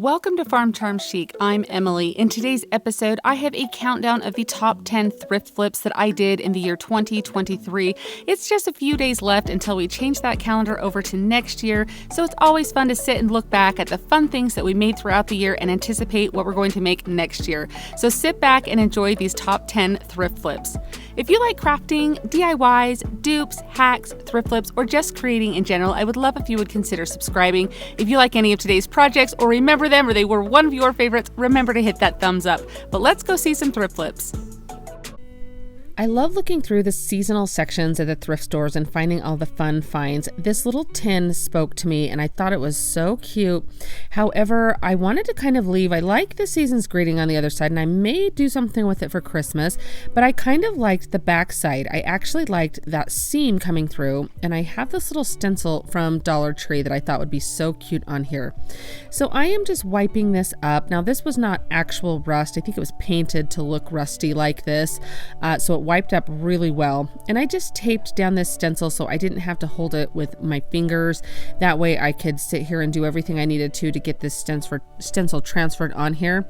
Welcome to Farm Charm Chic. I'm Emily. In today's episode, I have a countdown of the top 10 thrift flips that I did in the year 2023. It's just a few days left until we change that calendar over to next year, so it's always fun to sit and look back at the fun things that we made throughout the year and anticipate what we're going to make next year. So sit back and enjoy these top 10 thrift flips. If you like crafting, DIYs, dupes, hacks, thrift flips, or just creating in general, I would love if you would consider subscribing. If you like any of today's projects or remember them or they were one of your favorites, remember to hit that thumbs up. But let's go see some thrift flips. I love looking through the seasonal sections at the thrift stores and finding all the fun finds. This little tin spoke to me and I thought it was so cute. However, I wanted to kind of leave. I like the season's greeting on the other side and I may do something with it for Christmas, but I kind of liked the back side. I actually liked that seam coming through, and I have this little stencil from Dollar Tree that I thought would be so cute on here. So I am just wiping this up. Now this was not actual rust. I think it was painted to look rusty like this. So it wiped up really well, and I just taped down this stencil so I didn't have to hold it with my fingers. That way I could sit here and do everything I needed to get this stencil transferred on here,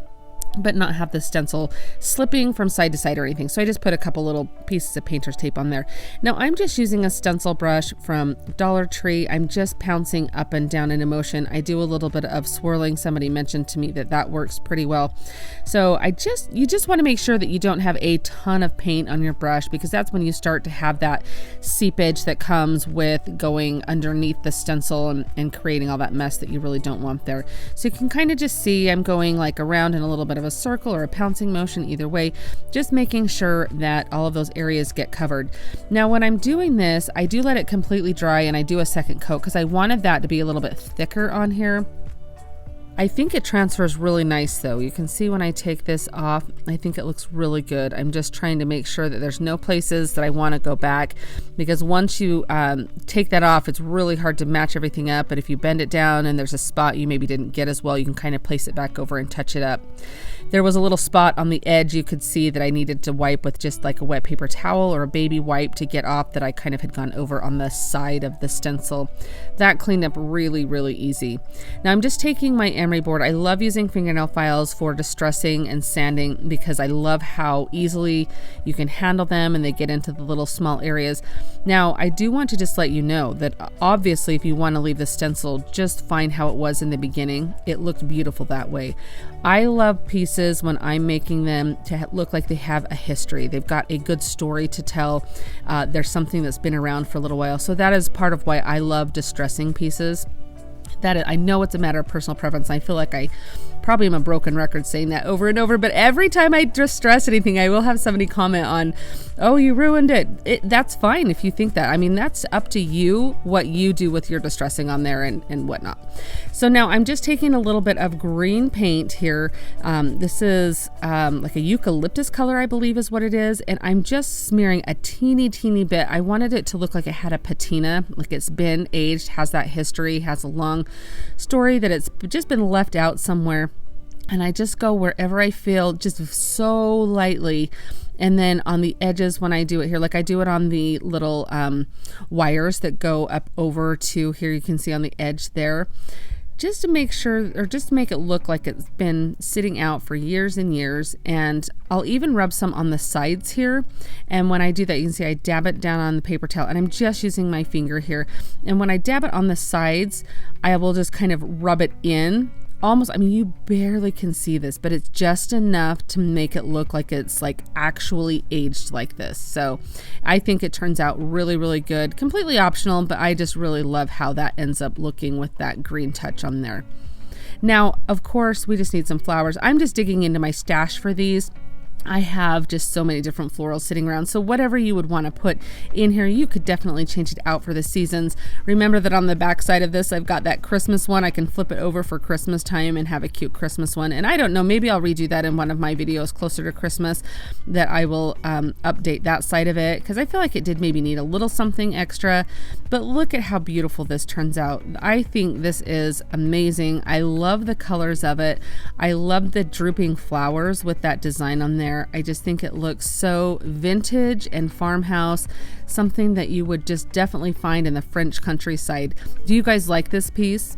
but not have the stencil slipping from side to side or anything. So I just put a couple little pieces of painter's tape on there. Now I'm just using a stencil brush from Dollar Tree. I'm just pouncing up and down in motion. I do a little bit of swirling. Somebody mentioned to me that works pretty well. So you just want to make sure that you don't have a ton of paint on your brush, because that's when you start to have that seepage that comes with going underneath the stencil and creating all that mess that you really don't want there. So you can kind of just see I'm going like around in a little bit of a circle or a pouncing motion, either way, just making sure that all of those areas get covered. Now when I'm doing this, I do let it completely dry and I do a second coat because I wanted that to be a little bit thicker on here. I think it transfers really nice though. You can see when I take this off, I think it looks really good. I'm just trying to make sure that there's no places that I want to go back, because once you take that off, it's really hard to match everything up. But if you bend it down and there's a spot you maybe didn't get as well, you can kind of place it back over and touch it up. There was a little spot on the edge you could see that I needed to wipe with just like a wet paper towel or a baby wipe to get off, that I kind of had gone over on the side of the stencil. That cleaned up really, really easy. Now I'm just taking my emery board. I love using fingernail files for distressing and sanding because I love how easily you can handle them and they get into the little small areas. Now I do want to just let you know that obviously if you want to leave the stencil just fine how it was in the beginning, it looked beautiful that way. I love pieces when I'm making them to look like they have a history. They've got a good story to tell. There's something that's been around for a little while. So that is part of why I love distressing pieces. I know it's a matter of personal preference. I feel like I probably am a broken record saying that over and over, but every time I distress anything, I will have somebody comment on, oh, you ruined it. That's fine if you think that. I mean, that's up to you what you do with your distressing on there and whatnot. So now I'm just taking a little bit of green paint here. This is like a eucalyptus color, I believe is what it is. And I'm just smearing a teeny bit. I wanted it to look like it had a patina, like it's been aged, has that history, has a long story, that it's just been left out somewhere. And I just go wherever I feel, just so lightly. And then on the edges when I do it here, like I do it on the little wires that go up over to here, you can see on the edge there, just to make sure, or just to make it look like it's been sitting out for years and years. And I'll even rub some on the sides here. And when I do that, you can see I dab it down on the paper towel, and I'm just using my finger here. And when I dab it on the sides, I will just kind of rub it in. Almost, I mean, you barely can see this, but it's just enough to make it look like it's like actually aged like this. So I think it turns out really, really good. Completely optional, but I just really love how that ends up looking with that green touch on there. Now, of course, we just need some flowers. I'm just digging into my stash for these. I have just so many different florals sitting around. So whatever you would want to put in here, you could definitely change it out for the seasons. Remember that on the back side of this, I've got that Christmas one. I can flip it over for Christmas time and have a cute Christmas one. And I don't know, maybe I'll redo that in one of my videos closer to Christmas, that I will update that side of it, because I feel like it did maybe need a little something extra. But look at how beautiful this turns out. I think this is amazing. I love the colors of it. I love the drooping flowers with that design on there. I just think it looks so vintage and farmhouse, something that you would just definitely find in the French countryside. Do you guys like this piece?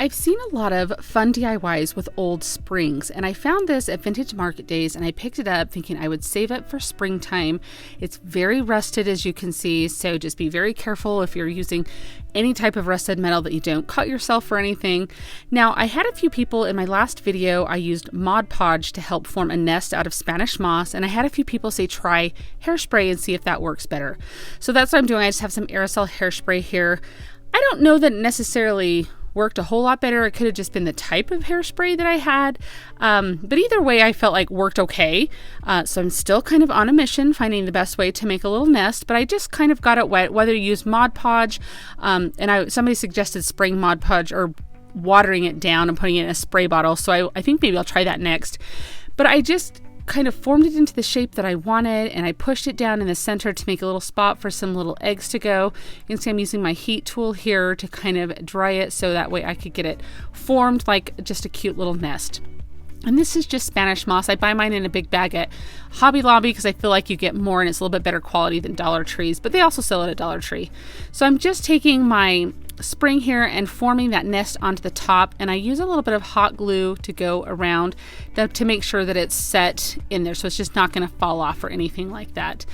I've seen a lot of fun DIYs with old springs, and I found this at Vintage Market Days, and I picked it up thinking I would save it for springtime. It's very rusted, as you can see, so just be very careful if you're using any type of rusted metal that you don't cut yourself or anything. Now, I had a few people in my last video, I used Mod Podge to help form a nest out of Spanish moss, and I had a few people say try hairspray and see if that works better. So that's what I'm doing. I just have some aerosol hairspray here. I don't know that it necessarily worked a whole lot better. It could have just been the type of hairspray that I had. But either way, I felt like worked okay. So I'm still kind of on a mission, finding the best way to make a little nest, but I just kind of got it wet, whether you use Mod Podge, and somebody suggested spraying Mod Podge or watering it down and putting it in a spray bottle. So I think maybe I'll try that next. But I just kind of formed it into the shape that I wanted, and I pushed it down in the center to make a little spot for some little eggs to go. You can see I'm using my heat tool here to kind of dry it so that way I could get it formed like just a cute little nest. And this is just Spanish moss. I buy mine in a big bag at Hobby Lobby because I feel like you get more and it's a little bit better quality than Dollar Trees, but they also sell it at Dollar Tree. So I'm just taking my spring here and forming that nest onto the top, and I use a little bit of hot glue to go around to make sure that it's set in there so it's just not going to fall off or anything like that.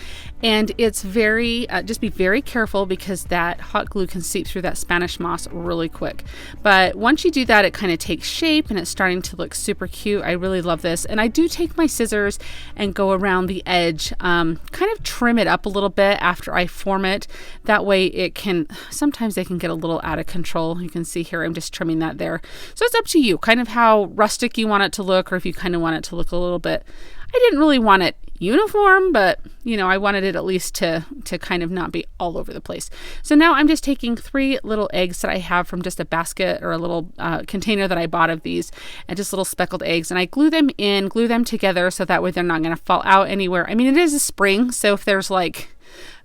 And it's very just be very careful because that hot glue can seep through that Spanish moss really quick. But once you do that, it kind of takes shape and it's starting to look super cute. I really love this, and I do take my scissors and go around the edge, kind of trim it up a little bit after I form it. That way it can, sometimes they can get a little out of control. You can see here I'm just trimming that there. So it's up to you, kind of how rustic you want it to look, or if you kind of want it to look a little bit, I didn't really want it uniform, but you know, I wanted it at least to kind of not be all over the place. So now I'm just taking 3 little eggs that I have from just a basket or a little container that I bought of these, and just little speckled eggs, and I glue them together so that way they're not going to fall out anywhere. I mean, it is a spring, so if there's like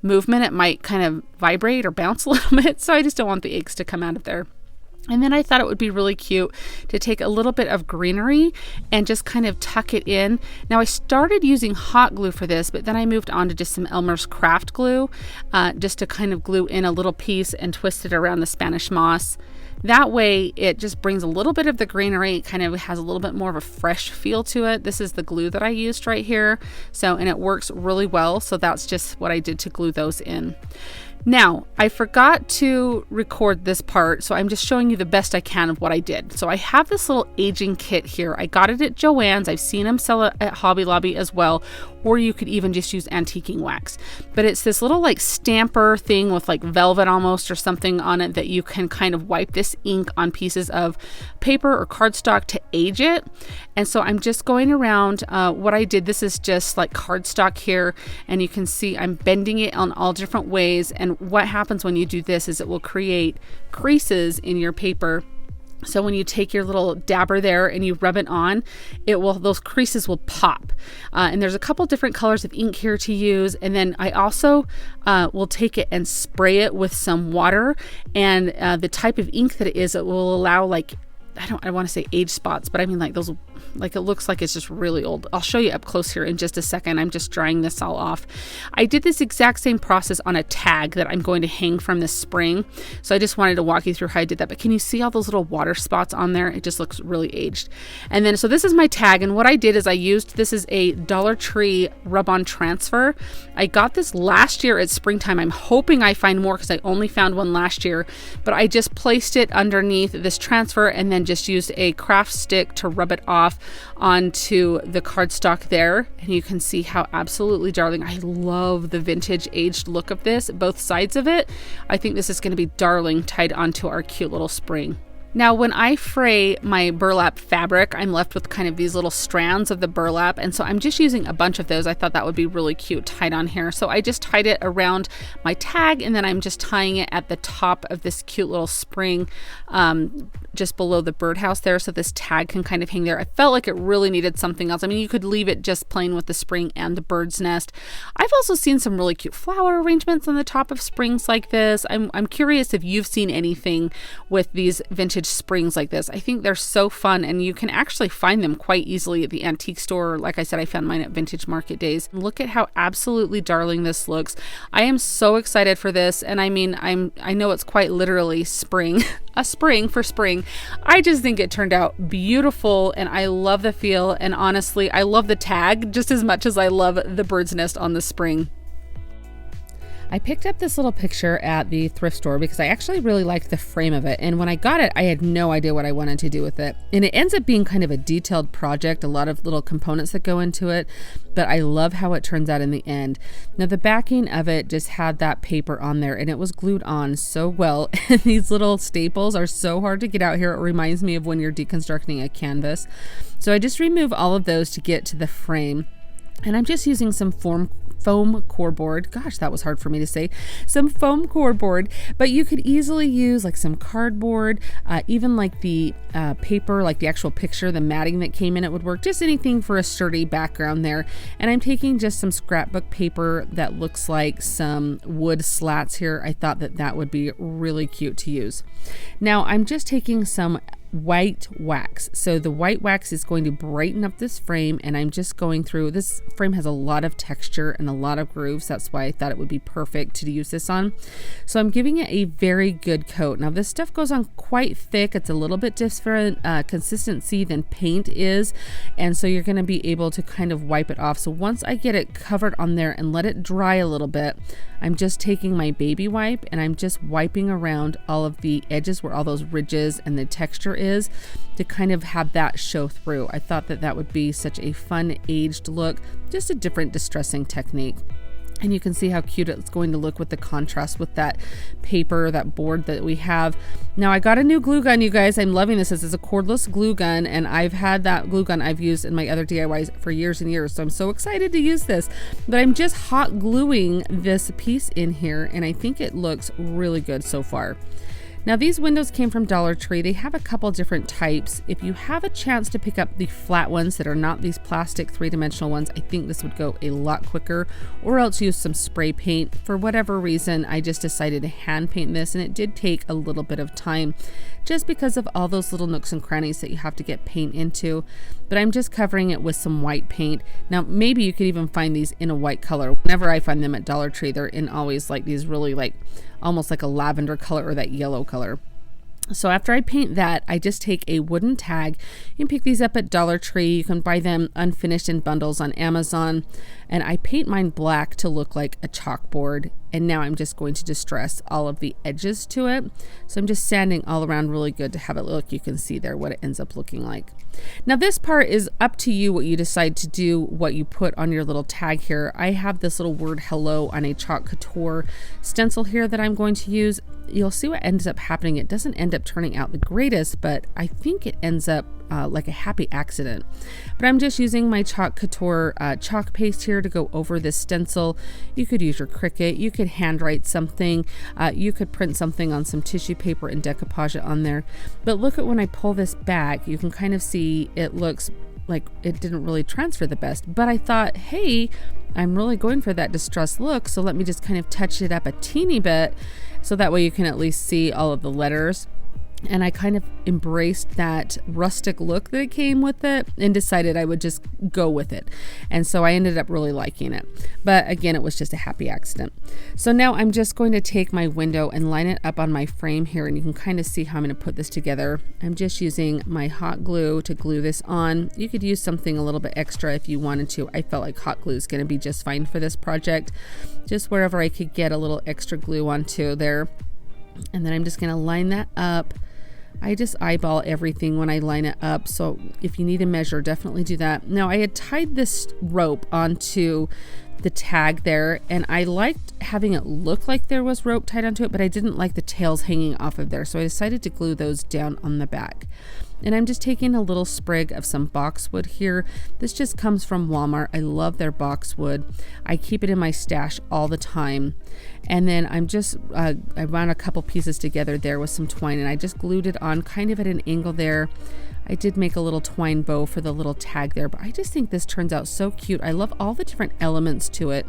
movement, it might kind of vibrate or bounce a little bit, so I just don't want the eggs to come out of there. And then I thought it would be really cute to take a little bit of greenery and just kind of tuck it in. Now I started using hot glue for this, but then I moved on to just some Elmer's craft glue, just to kind of glue in a little piece and twist it around the Spanish moss. That way it just brings a little bit of the greenery. It kind of has a little bit more of a fresh feel to it. This is the glue that I used right here. And it works really well. So that's just what I did to glue those in. Now, I forgot to record this part, so I'm just showing you the best I can of what I did. So I have this little aging kit here. I got it at JoAnns. I've seen them sell it at Hobby Lobby as well, or you could even just use antiquing wax. But it's this little like stamper thing with like velvet almost or something on it that you can kind of wipe this ink on pieces of paper or cardstock to age it. And so I'm just going around what I did. This is just like cardstock here, and you can see I'm bending it on all different ways. And what happens when you do this is it will create creases in your paper. So when you take your little dabber there and you rub it on, those creases will pop. And there's a couple different colors of ink here to use. And then I also will take it and spray it with some water. And the type of ink that it is, it will allow like, I want to say age spots, but I mean like those, like it looks like it's just really old. I'll show you up close here in just a second. I'm just drying this all off. I did this exact same process on a tag that I'm going to hang from this spring. So I just wanted to walk you through how I did that. But can you see all those little water spots on there? It just looks really aged. And then, so this is my tag. And what I did is this is a Dollar Tree rub-on transfer. I got this last year at springtime. I'm hoping I find more because I only found one last year. But I just placed it underneath this transfer and then just used a craft stick to rub it off onto the cardstock there, and you can see how absolutely darling. I love the vintage aged look of this, both sides of it. I think this is going to be darling tied onto our cute little spring. Now, when I fray my burlap fabric, I'm left with kind of these little strands of the burlap, and so I'm just using a bunch of those. I thought that would be really cute tied on here. So I just tied it around my tag, and then I'm just tying it at the top of this cute little spring, just below the birdhouse there, so this tag can kind of hang there. I felt like it really needed something else. I mean, you could leave it just plain with the spring and the bird's nest. I've also seen some really cute flower arrangements on the top of springs like this. I'm curious if you've seen anything with these vintage vintage springs like this. I think they're so fun, and you can actually find them quite easily at the antique store. Like I said, I found mine at Vintage Market Days. Look at how absolutely darling this looks. I am so excited for this, and I mean, I know it's quite literally spring, a spring for spring. I just think it turned out beautiful, and I love the feel, and honestly, I love the tag just as much as I love the bird's nest on the spring. I picked up this little picture at the thrift store because I actually really liked the frame of it. And when I got it, I had no idea what I wanted to do with it. And it ends up being kind of a detailed project, a lot of little components that go into it. But I love how it turns out in the end. Now, the backing of it just had that paper on there, and it was glued on so well. And these little staples are so hard to get out here. It reminds me of when you're deconstructing a canvas. So I just remove all of those to get to the frame. And I'm just using some foam core board. Gosh, that was hard for me to say. Some foam core board, but you could easily use like some cardboard, even like the paper, like the actual picture, the matting that came in it would work. Just anything for a sturdy background there. And I'm taking just some scrapbook paper that looks like some wood slats here. I thought that that would be really cute to use. Now I'm just taking some white wax. So the white wax is going to brighten up this frame, and I'm just going through, this frame has a lot of texture and a lot of grooves. That's why I thought it would be perfect to use this on. So I'm giving it a very good coat. Now this stuff goes on quite thick. It's a little bit different consistency than paint is, and so you're going to be able to kind of wipe it off. So once I get it covered on there and let it dry a little bit, I'm just taking my baby wipe and I'm just wiping around all of the edges where all those ridges and the texture is, to kind of have that show through. I thought that that would be such a fun aged look, just a different distressing technique. And you can see how cute it's going to look with the contrast with that paper, that board that we have. Now I got a new glue gun, you guys. I'm loving this. This is a cordless glue gun, and I've had that glue gun I've used in my other DIYs for years and years. So I'm so excited to use this. But I'm just hot gluing this piece in here, and I think it looks really good so far. Now these windows came from Dollar Tree. They have a couple different types. If you have a chance to pick up the flat ones that are not these plastic three-dimensional ones, I think this would go a lot quicker, or else use some spray paint. For whatever reason, I just decided to hand paint this, and it did take a little bit of time just because of all those little nooks and crannies that you have to get paint into. But I'm just covering it with some white paint. Now maybe you could even find these in a white color. Whenever I find them at Dollar Tree, they're in always like these really like almost like a lavender color or that yellow color. So after I paint that, I just take a wooden tag. You can pick these up at Dollar Tree. You can buy them unfinished in bundles on Amazon. And I paint mine black to look like a chalkboard. And now I'm just going to distress all of the edges to it. So I'm just sanding all around really good to have it look. You can see there what it ends up looking like. Now this part is up to you what you decide to do, what you put on your little tag here. I have this little word hello on a chalk couture stencil here that I'm going to use. You'll see what ends up happening. It doesn't end up turning out the greatest, but I think it ends up like a happy accident. But I'm just using my chalk couture chalk paste here to go over this stencil. You could use your Cricut, you could handwrite something, you could print something on some tissue paper and decoupage it on there. But look at when I pull this back, you can kind of see it looks like it didn't really transfer the best. But I thought, hey, I'm really going for that distressed look, so let me just kind of touch it up a teeny bit so that way you can at least see all of the letters. And I kind of embraced that rustic look that came with it and decided I would just go with it. And so I ended up really liking it. But again, it was just a happy accident. So now I'm just going to take my window and line it up on my frame here, and you can kind of see how I'm going to put this together. I'm just using my hot glue to glue this on. You could use something a little bit extra if you wanted to. I felt like hot glue is going to be just fine for this project. Just wherever I could get a little extra glue onto there. And then I'm just going to line that up. I just eyeball everything when I line it up. So if you need to measure, definitely do that. Now I had tied this rope onto the tag there, and I liked having it look like there was rope tied onto it, but I didn't like the tails hanging off of there. So I decided to glue those down on the back. And I'm just taking a little sprig of some boxwood here. This just comes from Walmart. I love their boxwood. I keep it in my stash all the time. And then I'm just, I wound a couple pieces together there with some twine, and I just glued it on kind of at an angle there. I did make a little twine bow for the little tag there, but I just think this turns out so cute. I love all the different elements to it.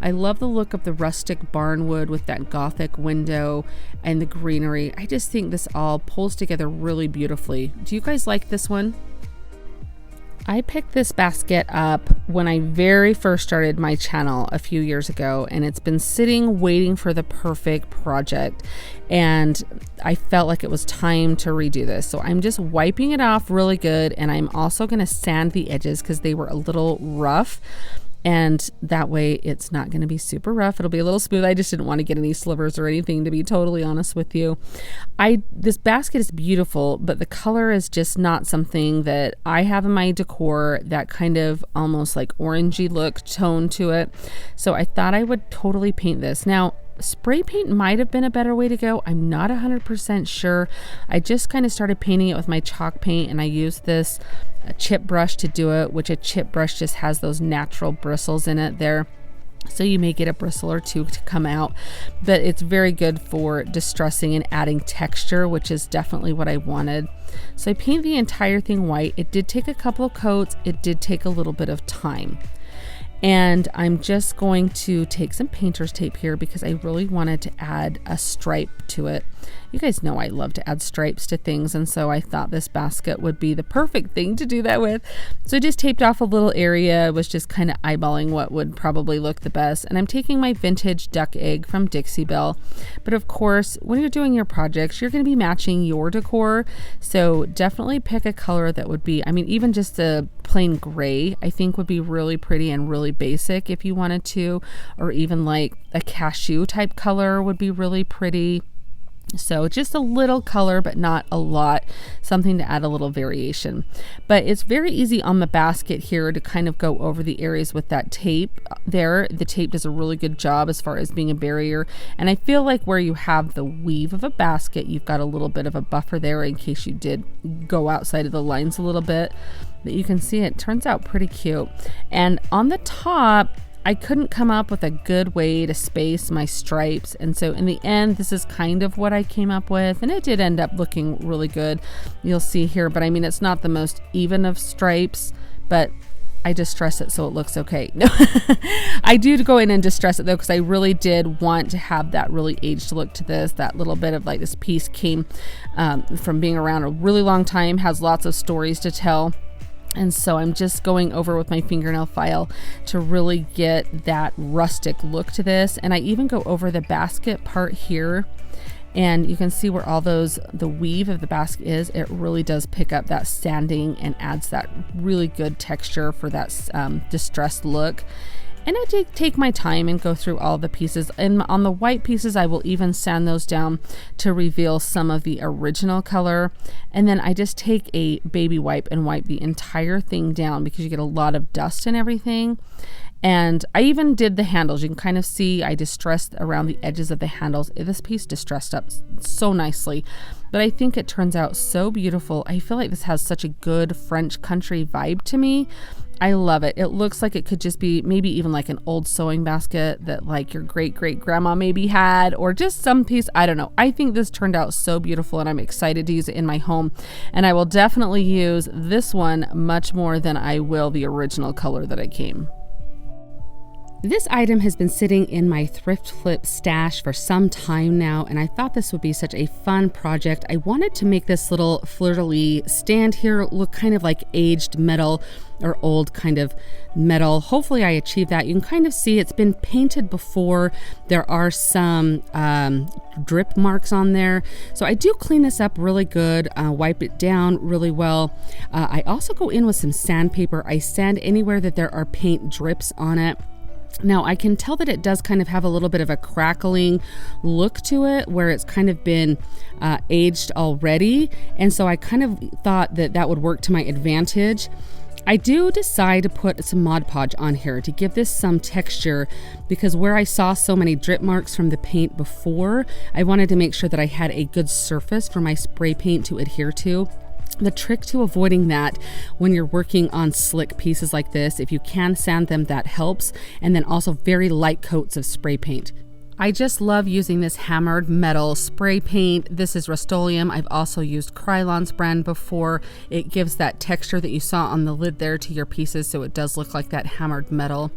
I love the look of the rustic barnwood with that gothic window and the greenery. I just think this all pulls together really beautifully. Do you guys like this one? I picked this basket up when I very first started my channel a few years ago, and it's been sitting waiting for the perfect project, and I felt like it was time to redo this. So I'm just wiping it off really good, and I'm also going to sand the edges because they were a little rough. And that way it's not going to be super rough. It'll be a little smooth. I just didn't want to get any slivers or anything, to be totally honest with you. This basket is beautiful, but the color is just not something that I have in my decor, that kind of almost like orangey look tone to it. So I thought I would totally paint this. Now, spray paint might have been a better way to go. I'm not 100% sure. I just kind of started painting it with my chalk paint, and I used this chip brush to do it, which a chip brush just has those natural bristles in it there. So you may get a bristle or two to come out, but it's very good for distressing and adding texture, which is definitely what I wanted. So I paint the entire thing white. It did take a couple of coats. It did take a little bit of time. And I'm just going to take some painter's tape here because I really wanted to add a stripe to it. You guys know I love to add stripes to things, and so I thought this basket would be the perfect thing to do that with. So I just taped off a little area, was just kind of eyeballing what would probably look the best. And I'm taking my vintage duck egg from Dixie Belle. But of course, when you're doing your projects, you're going to be matching your decor. So definitely pick a color that would be, I mean, even just a plain gray, I think would be really pretty and really basic if you wanted to, or even like a cashew type color would be really pretty. So just a little color, but not a lot, something to add a little variation. But it's very easy on the basket here to kind of go over the areas with that tape there. The tape does a really good job as far as being a barrier. And I feel like where you have the weave of a basket, you've got a little bit of a buffer there in case you did go outside of the lines a little bit. But you can see it turns out pretty cute. And on the top, I couldn't come up with a good way to space my stripes, and so in the end this is kind of what I came up with, and it did end up looking really good. You'll see here, but I mean, it's not the most even of stripes, but I distress it so it looks okay. No, I do go in and distress it though, because I really did want to have that really aged look to this. That little bit of like, this piece came from being around a really long time, has lots of stories to tell. And so I'm just going over with my fingernail file to really get that rustic look to this. And I even go over the basket part here, and you can see where all the weave of the basket is. It really does pick up that sanding and adds that really good texture for that distressed look. And I did take my time and go through all the pieces. And on the white pieces, I will even sand those down to reveal some of the original color. And then I just take a baby wipe and wipe the entire thing down because you get a lot of dust and everything. And I even did the handles. You can kind of see I distressed around the edges of the handles. This piece distressed up so nicely, but I think it turns out so beautiful. I feel like this has such a good French country vibe to me. I love it. It looks like it could just be maybe even like an old sewing basket that like your great grandma maybe had, or just some piece. I don't know. I think this turned out so beautiful, and I'm excited to use it in my home. And I will definitely use this one much more than I will the original color that I came. This item has been sitting in my thrift flip stash for some time now, and I thought this would be such a fun project. I wanted to make this little Flirtily Stand here look kind of like aged metal or old kind of metal. Hopefully I achieved that. You can kind of see it's been painted before. There are some drip marks on there. So I do clean this up really good, wipe it down really well. I also go in with some sandpaper. I sand anywhere that there are paint drips on it. Now I can tell that it does kind of have a little bit of a crackling look to it where it's kind of been aged already. And so I kind of thought that that would work to my advantage. I do decide to put some Mod Podge on here to give this some texture, because where I saw so many drip marks from the paint before, I wanted to make sure that I had a good surface for my spray paint to adhere to. The trick to avoiding that when you're working on slick pieces like this, if you can sand them, that helps. And then also very light coats of spray paint. I just love using this hammered metal spray paint. This is Rust-Oleum. I've also used Krylon's brand before. It gives that texture that you saw on the lid there to your pieces, so it does look like that hammered metal.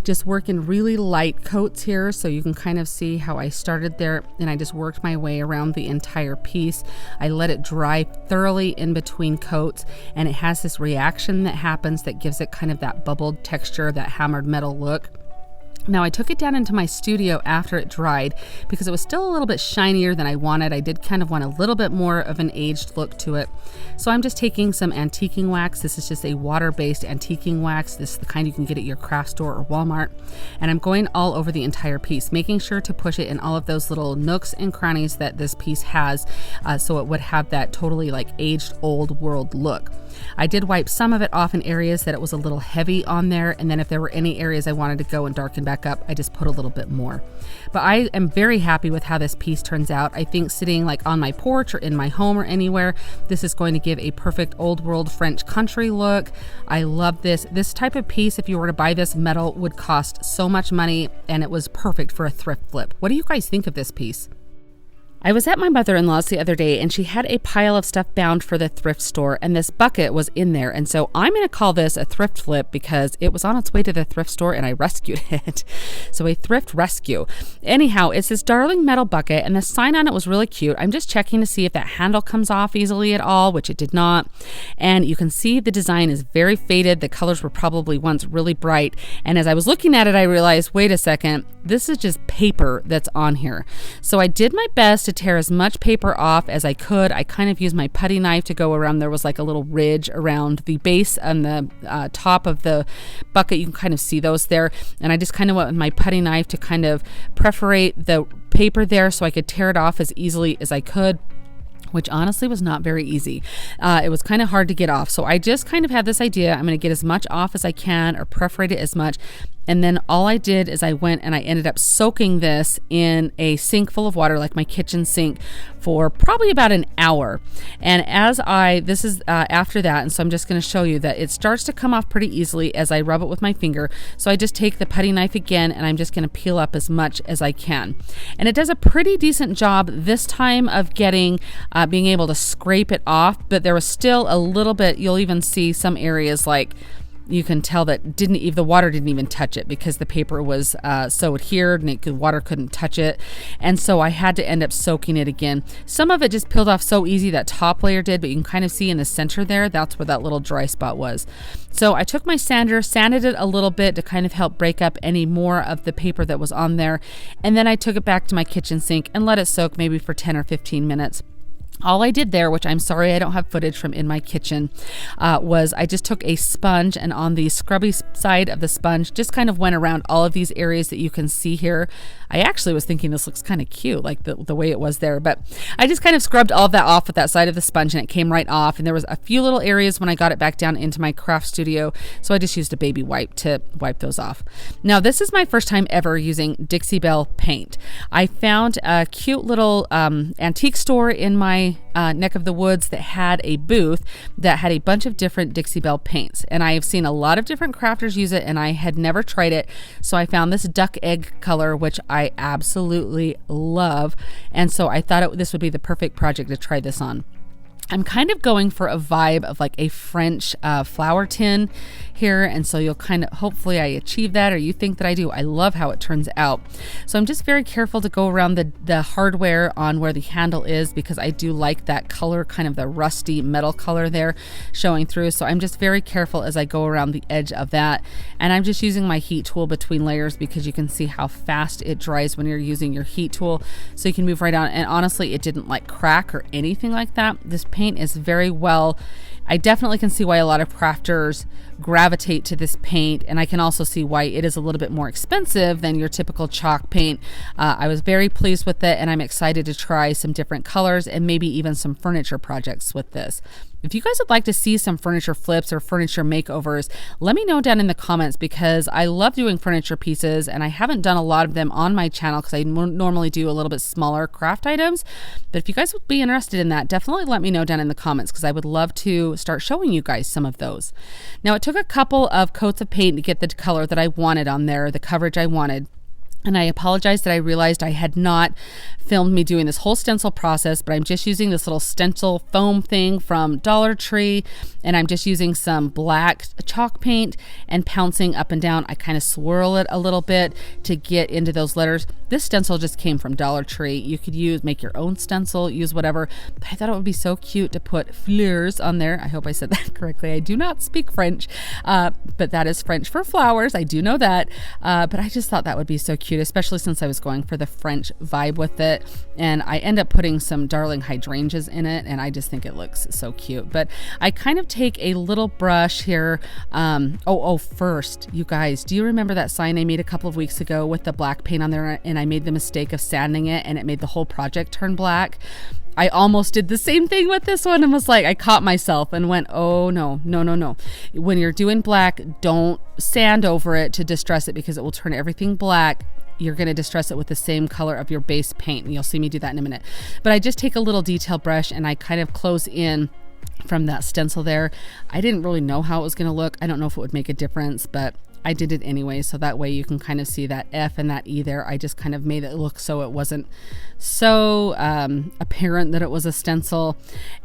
Just working really light coats here, so you can kind of see how I started there, and I just worked my way around the entire piece. I let it dry thoroughly in between coats, and it has this reaction that happens that gives it kind of that bubbled texture, that hammered metal look. Now I took it down into my studio after it dried because it was still a little bit shinier than I wanted. I did kind of want a little bit more of an aged look to it. So I'm just taking some antiquing wax. This is just a water-based antiquing wax. This is the kind you can get at your craft store or Walmart. And I'm going all over the entire piece, making sure to push it in all of those little nooks and crannies that this piece has, so it would have that totally like aged old world look. I did wipe some of it off in areas that it was a little heavy on there, and then if there were any areas I wanted to go and darken back up, I just put a little bit more. But I am very happy with how this piece turns out. I think sitting like on my porch or in my home or anywhere, this is going to give a perfect old world French country look. I love this. This type of piece, if you were to buy this metal, would cost so much money, and it was perfect for a thrift flip. What do you guys think of this piece? I was at my mother-in-law's the other day, and she had a pile of stuff bound for the thrift store, and this bucket was in there. And so I'm going to call this a thrift flip because it was on its way to the thrift store and I rescued it. So a thrift rescue. Anyhow, it's this darling metal bucket, and the sign on it was really cute. I'm just checking to see if that handle comes off easily at all, which it did not. And you can see the design is very faded. The colors were probably once really bright. And as I was looking at it, I realized, wait a second, this is just paper that's on here. So I did my best to tear as much paper off as I could. I kind of used my putty knife to go around. There was like a little ridge around the base and the top of the bucket. You can kind of see those there. And I just kind of went with my putty knife to kind of perforate the paper there so I could tear it off as easily as I could, which honestly was not very easy. It was kind of hard to get off. So I just kind of had this idea, I'm going to get as much off as I can or perforate it as much. And then all I did is I went and I ended up soaking this in a sink full of water, like my kitchen sink, for probably about an hour. And this is after that, and so I'm just going to show you that it starts to come off pretty easily as I rub it with my finger. So I just take the putty knife again, and I'm just going to peel up as much as I can. And it does a pretty decent job this time of being able to scrape it off, but there was still a little bit. You'll even see some areas like you can tell that the water didn't even touch it because the paper was so adhered and the water couldn't touch it. And so I had to end up soaking it again. Some of it just peeled off so easy, that top layer did, but you can kind of see in the center there, that's where that little dry spot was. So I took my sander, sanded it a little bit to kind of help break up any more of the paper that was on there. And then I took it back to my kitchen sink and let it soak maybe for 10 or 15 minutes. All I did there, which I'm sorry I don't have footage from in my kitchen, was I just took a sponge, and on the scrubby side of the sponge just kind of went around all of these areas that you can see here. I actually was thinking this looks kind of cute, like the way it was there, but I just kind of scrubbed all of that off with that side of the sponge, and it came right off. And there was a few little areas when I got it back down into my craft studio, so I just used a baby wipe to wipe those off. Now, this is my first time ever using Dixie Belle paint. I found a cute little antique store in my neck of the woods that had a booth that had a bunch of different Dixie Belle paints, and I have seen a lot of different crafters use it, and I had never tried it. So I found this duck egg color, which I absolutely love, and so I thought this would be the perfect project to try this on. I'm kind of going for a vibe of like a French flower tin here, and so you'll kind of, hopefully I achieve that, or you think that I do. I love how it turns out. So I'm just very careful to go around the hardware on where the handle is, because I do like that color, kind of the rusty metal color there showing through. So I'm just very careful as I go around the edge of that, and I'm just using my heat tool between layers because you can see how fast it dries when you're using your heat tool, so you can move right on. And honestly, it didn't like crack or anything like that. This paint is very well, I definitely can see why a lot of crafters gravitate to this paint, and I can also see why it is a little bit more expensive than your typical chalk paint. I was very pleased with it, and I'm excited to try some different colors and maybe even some furniture projects with this. If you guys would like to see some furniture flips or furniture makeovers, let me know down in the comments, because I love doing furniture pieces, and I haven't done a lot of them on my channel because I normally do a little bit smaller craft items. But if you guys would be interested in that, definitely let me know down in the comments, because I would love to start showing you guys some of those. Now, it took a couple of coats of paint to get the color that I wanted on there, the coverage I wanted. And I apologize that I realized I had not filmed me doing this whole stencil process, but I'm just using this little stencil foam thing from Dollar Tree, and I'm just using some black chalk paint and pouncing up and down. I kind of swirl it a little bit to get into those letters. This stencil just came from Dollar Tree. You could make your own stencil, use whatever, but I thought it would be so cute to put fleurs on there. I hope I said that correctly. I do not speak French, but that is French for flowers. I do know that, but I just thought that would be so cute, especially since I was going for the French vibe with it. And I end up putting some darling hydrangeas in it, and I just think it looks so cute. But I kind of take a little brush here. First, you guys, do you remember that sign I made a couple of weeks ago with the black paint on there, and I made the mistake of sanding it and it made the whole project turn black? I almost did the same thing with this one and was like, I caught myself and went, oh no. When you're doing black, don't sand over it to distress it, because it will turn everything black. You're going to distress it with the same color of your base paint. And you'll see me do that in a minute. But I just take a little detail brush and I kind of close in from that stencil there. I didn't really know how it was going to look. I don't know if it would make a difference, but I did it anyway, so that way you can kind of see that F and that E there. I just kind of made it look so it wasn't so apparent that it was a stencil.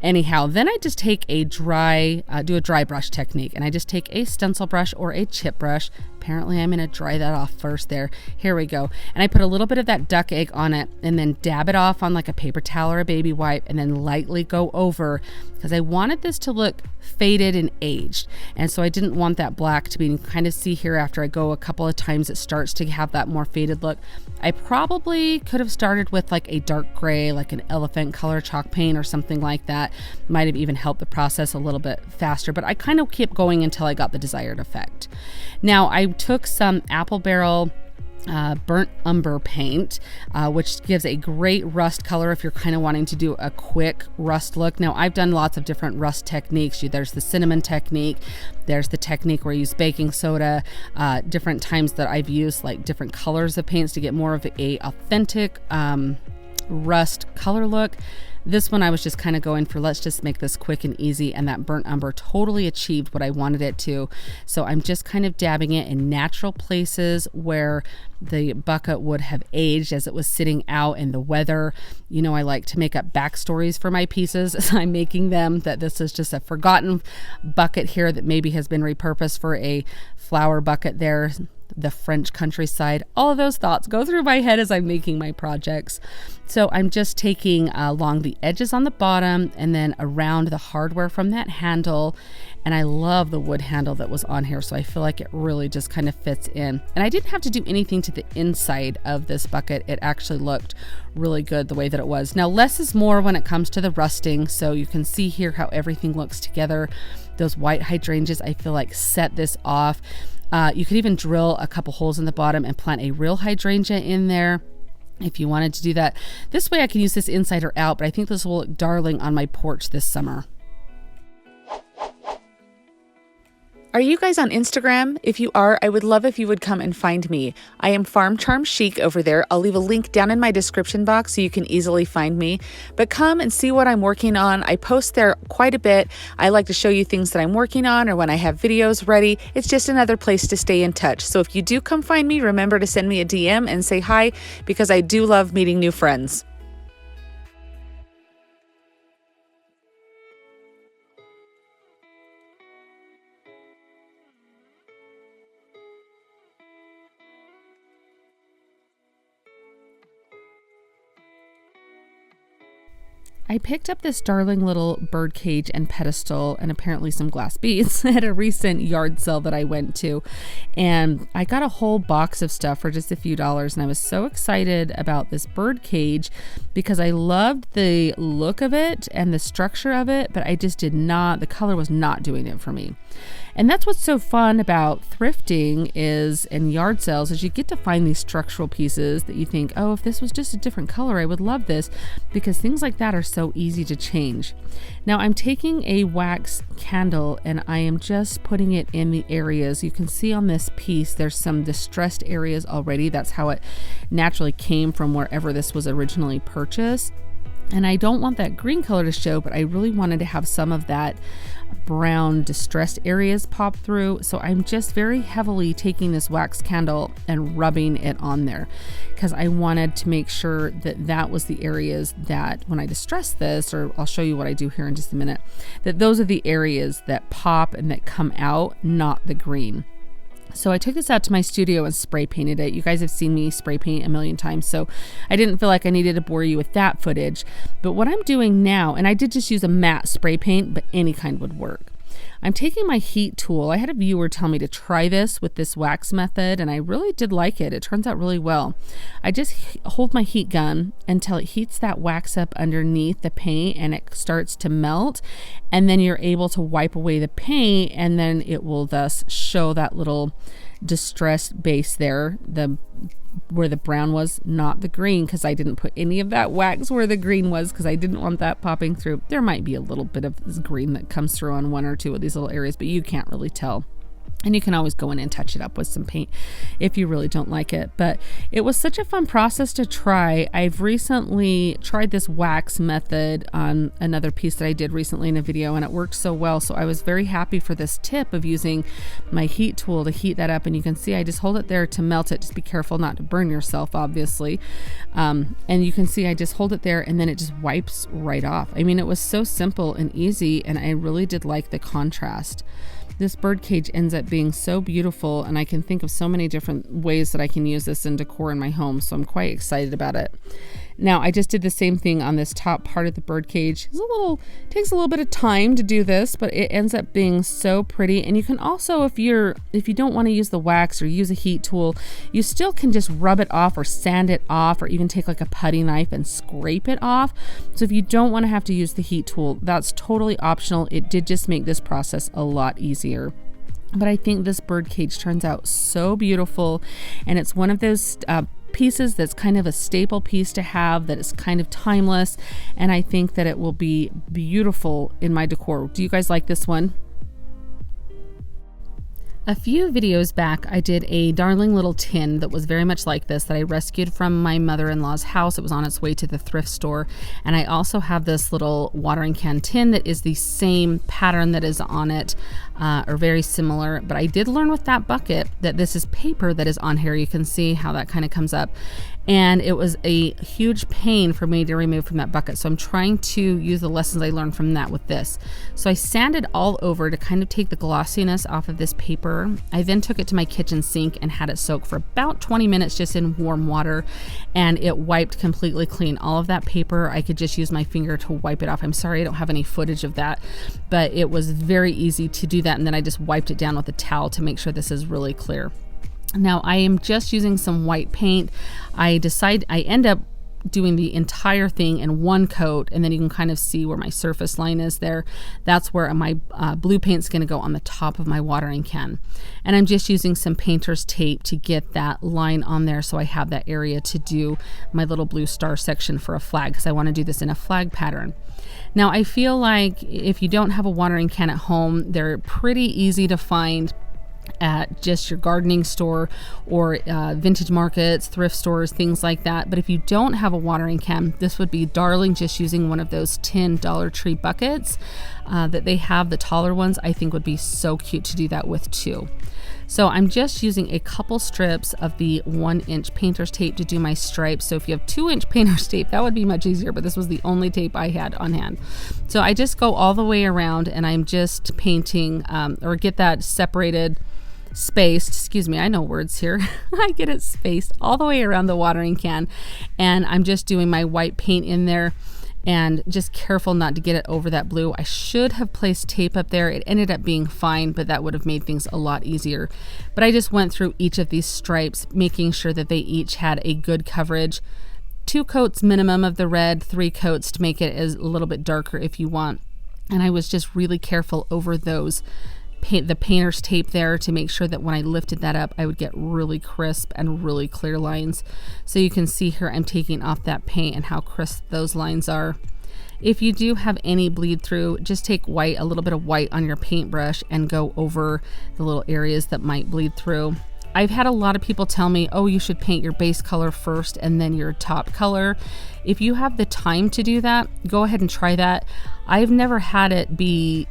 Anyhow, then I just take a do a dry brush technique, and I just take a stencil brush or a chip brush. Apparently I'm going to dry that off first there. Here we go. And I put a little bit of that duck egg on it and then dab it off on like a paper towel or a baby wipe, and then lightly go over, because I wanted this to look faded and aged. And so I didn't want that black to be, you can kind of see here after I go a couple of times, it starts to have that more faded look. I probably could have started with like a dark gray, like an elephant color chalk paint or something like that. Might have even helped the process a little bit faster, but I kind of kept going until I got the desired effect. Now I took some apple barrel burnt umber paint, which gives a great rust color if you're kind of wanting to do a quick rust look. Now I've done lots of different rust techniques. There's the cinnamon technique, there's the technique where you use baking soda, different times that I've used like different colors of paints to get more of a authentic rust color look. This one I was just kind of going for, let's just make this quick and easy, and that burnt umber totally achieved what I wanted it to. So I'm just kind of dabbing it in natural places where the bucket would have aged as it was sitting out in the weather. You know, I like to make up backstories for my pieces as I'm making them, that this is just a forgotten bucket here that maybe has been repurposed for a flower bucket there. The French countryside, all of those thoughts go through my head as I'm making my projects. So I'm just taking along the edges on the bottom and then around the hardware from that handle. And I love the wood handle that was on here, so I feel like it really just kind of fits in. And I didn't have to do anything to the inside of this bucket. It actually looked really good the way that it was. Now less is more when it comes to the rusting, so you can see here how everything looks together. Those white hydrangeas I feel like set this off. You could even drill a couple holes in the bottom and plant a real hydrangea in there if you wanted to do that. This way I can use this inside or out, but I think this will look darling on my porch this summer. Are you guys on Instagram? If you are, I would love if you would come and find me. I am Farm Charm Chic over there. I'll leave a link down in my description box so you can easily find me. But come and see what I'm working on. I post there quite a bit. I like to show you things that I'm working on or when I have videos ready. It's just another place to stay in touch. So if you do come find me, remember to send me a DM and say hi, because I do love meeting new friends. I picked up this darling little bird cage and pedestal and apparently some glass beads at a recent yard sale that I went to. And I got a whole box of stuff for just a few dollars. And I was so excited about this bird cage because I loved the look of it and the structure of it, but I just the color was not doing it for me. And that's what's so fun about thrifting and yard sales is you get to find these structural pieces that you think, oh, if this was just a different color, I would love this, because things like that are so easy to change. Now I'm taking a wax candle and I am just putting it in the areas. You can see on this piece, there's some distressed areas already. That's how it naturally came from wherever this was originally purchased. And I don't want that green color to show, but I really wanted to have some of that brown distressed areas pop through. So I'm just very heavily taking this wax candle and rubbing it on there because I wanted to make sure that that was the areas that when I distress this, or I'll show you what I do here in just a minute, that those are the areas that pop and that come out, not the green. So I took this out to my studio and spray painted it. You guys have seen me spray paint a million times, so I didn't feel like I needed to bore you with that footage. But what I'm doing now, and I did just use a matte spray paint, but any kind would work. I'm taking my heat tool. I had a viewer tell me to try this with this wax method, and I really did like it. It turns out really well. I just hold my heat gun until it heats that wax up underneath the paint and it starts to melt, and then you're able to wipe away the paint, and then it will thus show that little distressed base there, where the brown was, not the green, because I didn't put any of that wax where the green was because I didn't want that popping through. There might be a little bit of this green that comes through on one or two of these little areas, but you can't really tell. And you can always go in and touch it up with some paint if you really don't like it. But it was such a fun process to try. I've recently tried this wax method on another piece that I did recently in a video, and it worked so well. So I was very happy for this tip of using my heat tool to heat that up. And you can see I just hold it there to melt it. Just be careful not to burn yourself, obviously. And you can see I just hold it there and then it just wipes right off. I mean, it was so simple and easy, and I really did like the contrast. This bird cage ends up being so beautiful, and I can think of so many different ways that I can use this in decor in my home, so I'm quite excited about it. Now, I just did the same thing on this top part of the bird cage. Takes a little bit of time to do this, but it ends up being so pretty. And you can also, if you don't want to use the wax or use a heat tool, you still can just rub it off or sand it off, or even take like a putty knife and scrape it off. So if you don't want to have to use the heat tool, that's totally optional. It did just make this process a lot easier. But I think this bird cage turns out so beautiful, and it's one of those pieces that's kind of a staple piece to have, that is kind of timeless, and I think that it will be beautiful in my decor. Do you guys like this one? A few videos back, I did a darling little tin that was very much like this that I rescued from my mother-in-law's house. It was on its way to the thrift store. And I also have this little watering can tin that is the same pattern that is on it, or very similar. But I did learn with that bucket that this is paper that is on here. You can see how that kind of comes up. And it was a huge pain for me to remove from that bucket. So I'm trying to use the lessons I learned from that with this. So I sanded all over to kind of take the glossiness off of this paper. I then took it to my kitchen sink and had it soak for about 20 minutes just in warm water, and it wiped completely clean. All of that paper, I could just use my finger to wipe it off. I'm sorry I don't have any footage of that, but it was very easy to do that. And then I just wiped it down with a towel to make sure this is really clear. Now I am just using some white paint. I end up doing the entire thing in one coat, and then you can kind of see where my surface line is there. That's where my blue paint's going to go on the top of my watering can. And I'm just using some painter's tape to get that line on there so I have that area to do my little blue star section for a flag, because I want to do this in a flag pattern. Now I feel like if you don't have a watering can at home, they're pretty easy to find at just your gardening store or vintage markets, thrift stores, things like that. But if you don't have a watering can, this would be darling just using one of those tin Dollar Tree buckets that they have. The taller ones I think would be so cute to do that with too. So I'm just using a couple strips of the 1-inch painter's tape to do my stripes. So if you have 2-inch painter's tape, that would be much easier, but this was the only tape I had on hand. So I just go all the way around, and I'm just painting or get that separated, spaced, I know words here. I get it spaced all the way around the watering can, and I'm just doing my white paint in there and just careful not to get it over that blue. I should have placed tape up there. It ended up being fine, but that would have made things a lot easier. But I just went through each of these stripes, making sure that they each had a good coverage. 2 coats minimum of the red, 3 coats to make it a little bit darker if you want. And I was just really careful over those the painter's tape there to make sure that when I lifted that up, I would get really crisp and really clear lines. So you can see here I'm taking off that paint and how crisp those lines are. If you do have any bleed through, just take a little bit of white on your paintbrush and go over the little areas that might bleed through. I've had a lot of people tell me, oh, you should paint your base color first and then your top color. If you have the time to do that, go ahead and try that. I've never had it be,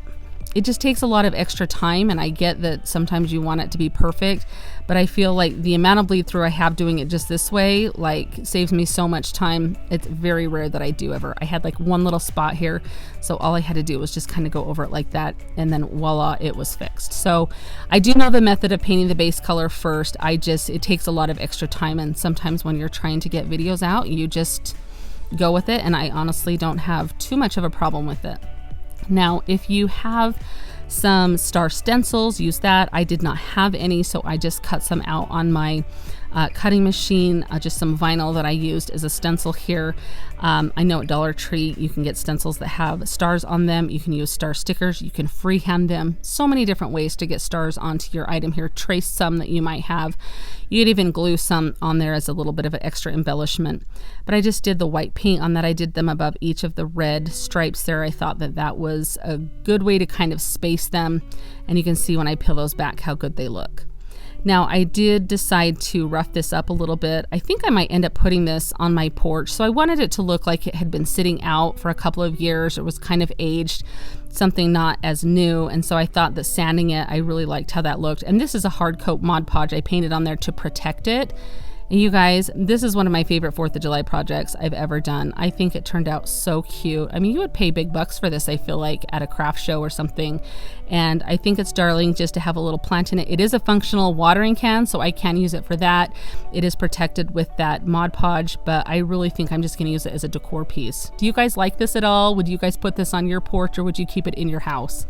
it just takes a lot of extra time, and I get that sometimes you want it to be perfect, but I feel like the amount of bleed through I have doing it just this way like saves me so much time. It's very rare that I do ever. I had like one little spot here, so all I had to do was just kind of go over it like that, and then voila, it was fixed. So I do know the method of painting the base color first. It takes a lot of extra time, and sometimes when you're trying to get videos out, you just go with it, and I honestly don't have too much of a problem with it. Now, if you have some star stencils, use that. I did not have any, so I just cut some out on my cutting machine, just some vinyl that I used as a stencil here. I know at Dollar Tree you can get stencils that have stars on them. You can use star stickers. You can freehand them. So many different ways to get stars onto your item here. Trace some that you might have. You could even glue some on there as a little bit of an extra embellishment. But I just did the white paint on that. I did them above each of the red stripes there. I thought that that was a good way to kind of space them. And you can see when I peel those back how good they look. Now, I did decide to rough this up a little bit. I think I might end up putting this on my porch. So I wanted it to look like it had been sitting out for a couple of years. It was kind of aged, something not as new. And so I thought that sanding it, I really liked how that looked. And this is a hard coat Mod Podge I painted on there to protect it. And you guys, this is one of my favorite 4th of July projects I've ever done. I think it turned out so cute. I mean, you would pay big bucks for this, I feel like, at a craft show or something. And I think it's darling just to have a little plant in it. It is a functional watering can, so I can use it for that. It is protected with that Mod Podge, but I really think I'm just going to use it as a decor piece. Do you guys like this at all? Would you guys put this on your porch, or would you keep it in your house?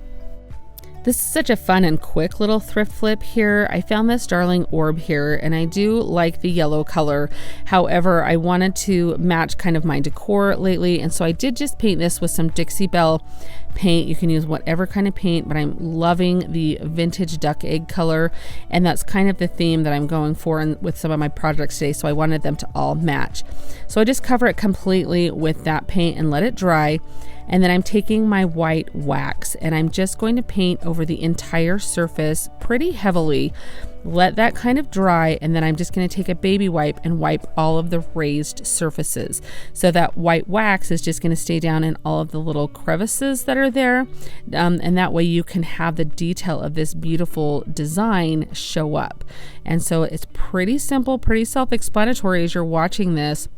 This is such a fun and quick little thrift flip here. I found this darling orb here, and I do like the yellow color. However, I wanted to match kind of my decor lately, and so I did just paint this with some Dixie Belle paint. You can use whatever kind of paint, but I'm loving the vintage duck egg color, and that's kind of the theme that I'm going for with some of my projects today, so I wanted them to all match. So I just cover it completely with that paint and let it dry. And then I'm taking my white wax and I'm just going to paint over the entire surface pretty heavily. Let that kind of dry, and then I'm just going to take a baby wipe and wipe all of the raised surfaces. So that white wax is just going to stay down in all of the little crevices that are there. And that way you can have the detail of this beautiful design show up. And so it's pretty simple, pretty self-explanatory as you're watching this,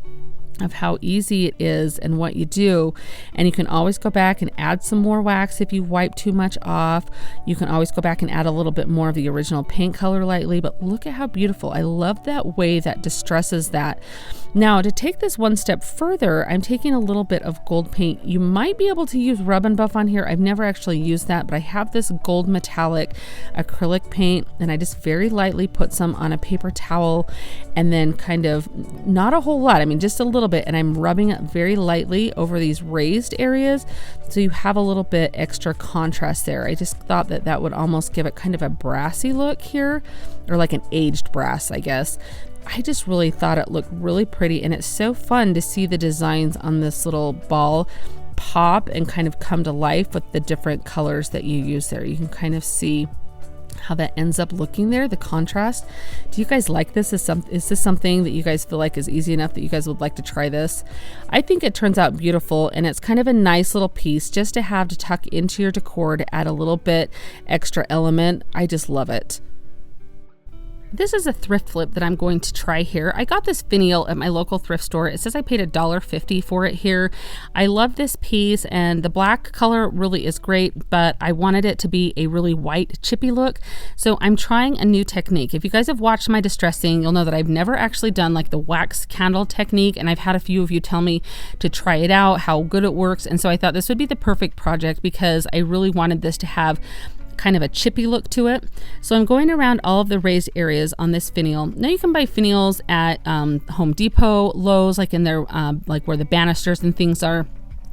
of how easy it is and what you do. And you can always go back and add some more wax if you wipe too much off. You can always go back and add a little bit more of the original paint color lightly, but look at how beautiful. I love that way that distresses that. Now, to take this one step further, I'm taking a little bit of gold paint. You might be able to use Rub and Buff on here. I've never actually used that, but I have this gold metallic acrylic paint, and I just very lightly put some on a paper towel, and then kind of, not a whole lot, I mean just a little bit, and I'm rubbing it very lightly over these raised areas so you have a little bit extra contrast there. I just thought that that would almost give it kind of a brassy look here, or like an aged brass, I guess. I just really thought it looked really pretty, and it's so fun to see the designs on this little ball pop and kind of come to life with the different colors that you use there. You can kind of see how that ends up looking there, the contrast. Do you guys like this? Is this something that you guys feel like is easy enough that you guys would like to try this? I think it turns out beautiful, and it's kind of a nice little piece just to have to tuck into your decor to add a little bit extra element. I just love it. This is a thrift flip that I'm going to try here. I got this finial at my local thrift store. It says I paid $1.50 for it here. I love this piece, and the black color really is great, but I wanted it to be a really white chippy look. So I'm trying a new technique. If you guys have watched my distressing, you'll know that I've never actually done like the wax candle technique, and I've had a few of you tell me to try it out, how good it works. And so I thought this would be the perfect project because I really wanted this to have kind of a chippy look to it. So I'm going around all of the raised areas on this finial. Now you can buy finials at Home Depot, Lowe's, like in their like where the banisters and things are.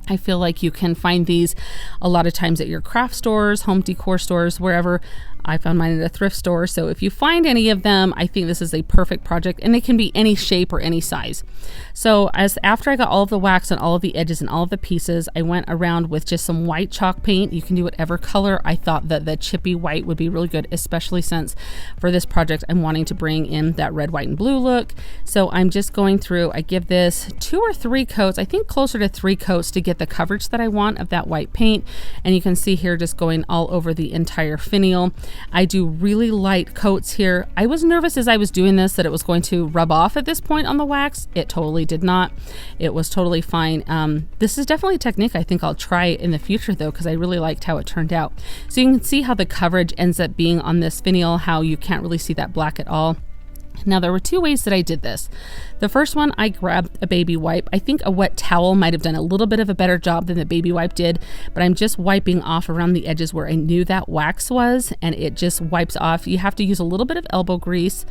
I feel like you can find these a lot of times at your craft stores, home decor stores, wherever. I found mine at a thrift store. So if you find any of them, I think this is a perfect project, and they can be any shape or any size. So after I got all of the wax on all of the edges and all of the pieces, I went around with just some white chalk paint. You can do whatever color. I thought that the chippy white would be really good, especially since for this project, I'm wanting to bring in that red, white, and blue look. So I'm just going through, I give this 2 or 3 coats, I think closer to 3 coats to get the coverage that I want of that white paint. And you can see here just going all over the entire finial. I do really light coats here. I was nervous as I was doing this that it was going to rub off at this point on the wax. It totally did not. It was totally fine. This is definitely a technique I think I'll try in the future though, because I really liked how it turned out. So you can see how the coverage ends up being on this finial, how you can't really see that black at all. Now, there were 2 ways that I did this. The first one, I grabbed a baby wipe. I think a wet towel might have done a little bit of a better job than the baby wipe did, but I'm just wiping off around the edges where I knew that wax was, and it just wipes off. You have to use a little bit of elbow grease,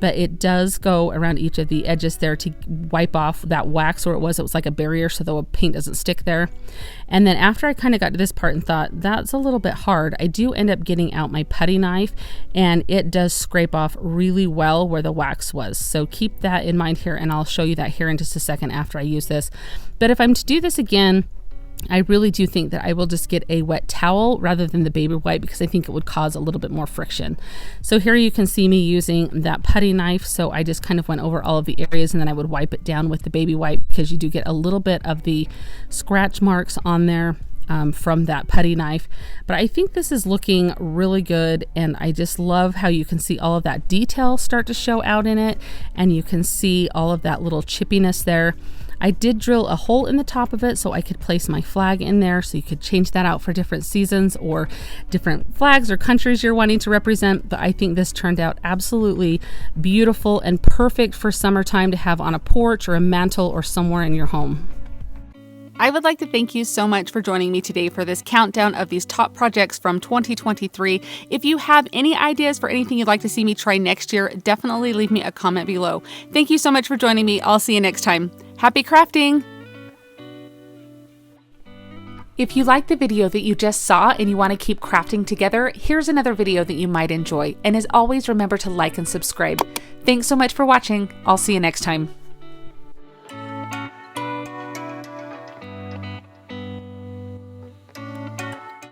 but it does go around each of the edges there to wipe off that wax where it was like a barrier so the paint doesn't stick there. And then after I kind of got to this part and thought, that's a little bit hard, I do end up getting out my putty knife, and it does scrape off really well where the wax was. So keep that in mind here, and I'll show you that here in just a second after I use this. But if I'm to do this again, I really do think that I will just get a wet towel rather than the baby wipe, because I think it would cause a little bit more friction. So here you can see me using that putty knife. So I just kind of went over all of the areas, and then I would wipe it down with the baby wipe, because you do get a little bit of the scratch marks on there from that putty knife. But I think this is looking really good, and I just love how you can see all of that detail start to show out in it, and you can see all of that little chippiness there. I did drill a hole in the top of it so I could place my flag in there, so you could change that out for different seasons or different flags or countries you're wanting to represent. But I think this turned out absolutely beautiful and perfect for summertime to have on a porch or a mantle or somewhere in your home. I would like to thank you so much for joining me today for this countdown of these top projects from 2023. If you have any ideas for anything you'd like to see me try next year, definitely leave me a comment below. Thank you so much for joining me. I'll see you next time. Happy crafting! If you like the video that you just saw and you want to keep crafting together, here's another video that you might enjoy. And as always, remember to like and subscribe. Thanks so much for watching. I'll see you next time.